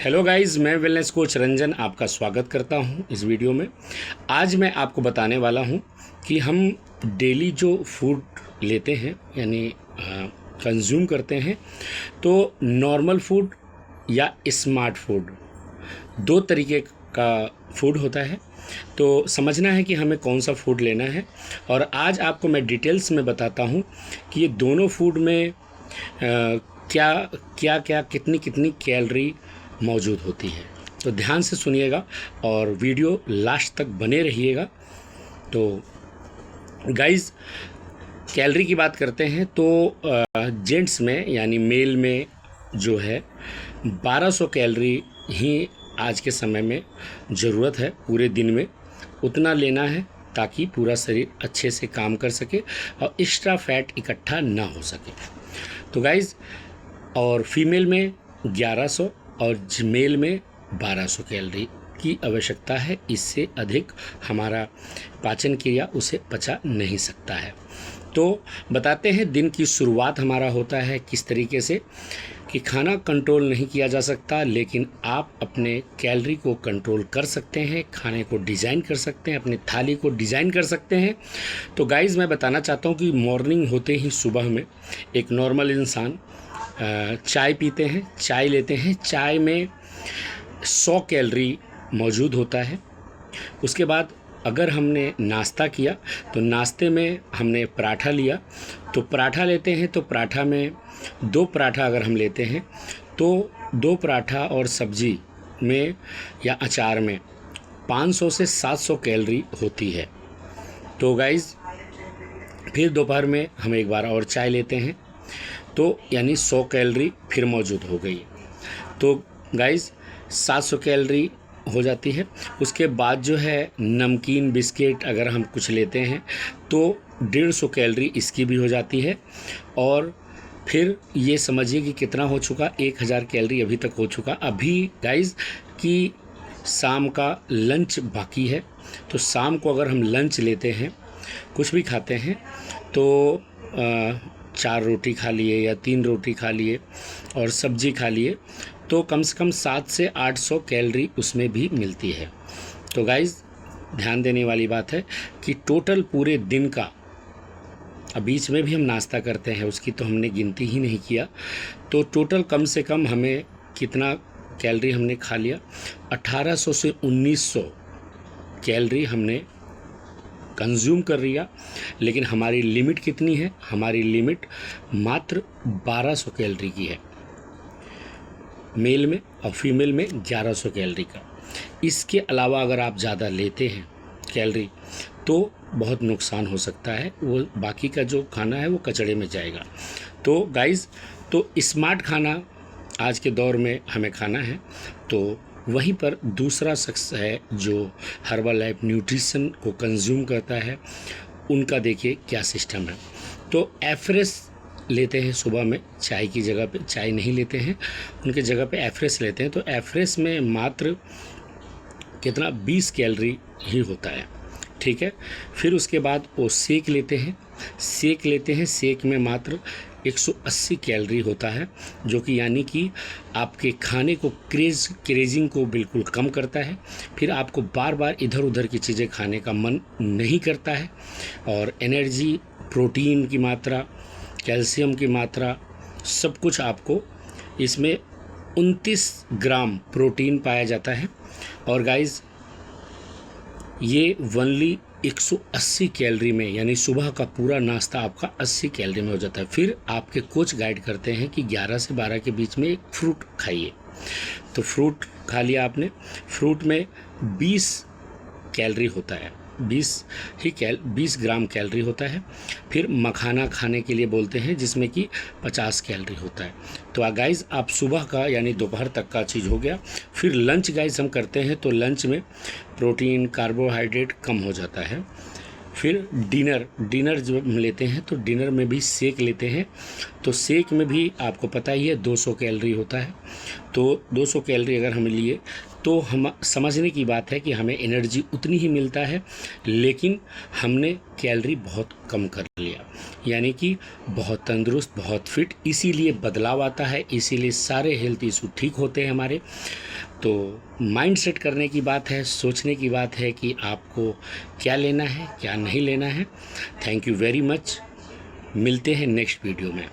Hello guys, मैं wellness coach Ranjan आपका स्वागत करता हूं इस वीडियो में। आज मैं आपको बताने वाला हूं कि हम डेली जो फूड लेते हैं यानी कंज्यूम करते हैं, तो नॉर्मल फूड या स्मार्ट फूड, दो तरीके का फूड होता है। तो समझना है कि हमें कौन सा फूड लेना है, और आज आपको मैं डिटेल्स में बताता हूं कि ये दोनों फूड में क्या क्या क्या कितनी कितनी कैलोरी मौजूद होती है। तो ध्यान से सुनिएगा और वीडियो लास्ट तक बने रहिएगा। तो गाइस, कैलोरी की बात करते हैं तो जेंट्स में यानी मेल में जो है 1200 कैलोरी ही आज के समय में ज़रूरत है। पूरे दिन में उतना लेना है ताकि पूरा शरीर अच्छे से काम कर सके और एक्स्ट्रा फैट इकट्ठा ना हो सके। तो गाइस, और फीमेल में 1100 और मेल में 1200 कैलोरी की आवश्यकता है। इससे अधिक हमारा पाचन क्रिया उसे पचा नहीं सकता है। तो बताते हैं दिन की शुरुआत हमारा होता है किस तरीके से, कि खाना कंट्रोल नहीं किया जा सकता, लेकिन आप अपने कैलोरी को कंट्रोल कर सकते हैं, खाने को डिज़ाइन कर सकते हैं, अपनी थाली को डिज़ाइन कर सकते हैं। तो गाइज़, मैं बताना चाहता हूँ कि मॉर्निंग होते ही सुबह में एक नॉर्मल इंसान चाय पीते हैं, चाय लेते हैं। चाय में 100 कैलोरी मौजूद होता है। उसके बाद अगर हमने नाश्ता किया तो नाश्ते में हमने पराठा लिया, तो पराठा लेते हैं। तो पराठा में 2 पराठा अगर हम लेते हैं तो 2 पराठा और सब्जी में या अचार में 500 से 700 कैलोरी होती है। तो गाइज़, फिर दोपहर में हम एक बार और चाय लेते हैं, तो यानी 100 कैलोरी फिर मौजूद हो गई। तो गाइज़, 700 कैलोरी हो जाती है। उसके बाद जो है नमकीन बिस्किट अगर हम कुछ लेते हैं तो 150 कैलोरी इसकी भी हो जाती है। और फिर ये समझिए कि कितना हो चुका, 1000 कैलोरी अभी तक हो चुका। अभी गाइज़ कि शाम का लंच बाकी है, तो शाम को अगर हम लंच लेते हैं, कुछ भी खाते हैं, तो 4 रोटी खा लिए या 3 रोटी खा लिए और सब्जी खा लिए, तो कम से कम 700 से 800 कैलोरी उसमें भी मिलती है। तो गाइज़, ध्यान देने वाली बात है कि टोटल पूरे दिन का, अब बीच में भी हम नाश्ता करते हैं, उसकी तो हमने गिनती ही नहीं किया, तो टोटल कम से कम हमें कितना कैलोरी हमने खा लिया, 1800 से 1900 कैलोरी हमने कंज्यूम कर लिया। लेकिन हमारी लिमिट कितनी है? हमारी लिमिट मात्र 1200 कैलोरी की है, मेल में, और फीमेल में 1100 कैलोरी का। इसके अलावा अगर आप ज़्यादा लेते हैं कैलोरी तो बहुत नुकसान हो सकता है, वो बाकी का जो खाना है वो कचड़े में जाएगा। तो गाइज़, तो स्मार्ट खाना आज के दौर में हमें खाना है। तो वहीं पर दूसरा शख्स है जो हर्बल लाइफ न्यूट्रिशन को कंज्यूम करता है, उनका देखिए क्या सिस्टम है। तो एफ्रेस लेते हैं सुबह में, चाय की जगह पे चाय नहीं लेते हैं, उनके जगह पे एफ्रेस लेते हैं। तो एफ्रेस में मात्र कितना 20 कैलोरी ही होता है, ठीक है। फिर उसके बाद वो सेक लेते हैं, सेक में मात्र 180 कैलोरी होता है, जो कि यानी कि आपके खाने को क्रेजिंग को बिल्कुल कम करता है। फिर आपको बार बार इधर उधर की चीज़ें खाने का मन नहीं करता है, और एनर्जी, प्रोटीन की मात्रा, कैल्शियम की मात्रा, सब कुछ आपको इसमें 29 ग्राम प्रोटीन पाया जाता है। और गाइज़, ये वनली 180 कैलोरी में, यानी सुबह का पूरा नाश्ता आपका 80 कैलोरी में हो जाता है। फिर आपके कोच गाइड करते हैं कि 11 से 12 के बीच में एक फ्रूट खाइए। तो फ्रूट खा लिया आपने, फ्रूट में 20 कैलोरी होता है, 20 ग्राम कैलोरी होता है। फिर मखाना खाने के लिए बोलते हैं, जिसमें कि 50 कैलोरी होता है। तो गाइज़, आप सुबह का यानी दोपहर तक का चीज़ हो गया। फिर लंच गाइज़ हम करते हैं, तो लंच में प्रोटीन, कार्बोहाइड्रेट कम हो जाता है। फिर डिनर जब हम लेते हैं तो डिनर में भी सेक लेते हैं। तो सेक में भी आपको पता ही है 200 कैलोरी होता है। तो 200 कैलोरी अगर हम लिए तो हम समझने की बात है कि हमें एनर्जी उतनी ही मिलता है, लेकिन हमने कैलोरी बहुत कम कर लिया, यानी कि बहुत तंदुरुस्त, बहुत फिट। इसीलिए बदलाव आता है, इसीलिए सारे हेल्थ इशू ठीक होते हैं हमारे। तो माइंड सेट करने की बात है, सोचने की बात है कि आपको क्या लेना है, क्या नहीं लेना है। Thank you very much. मिलते हैं नेक्स्ट वीडियो में।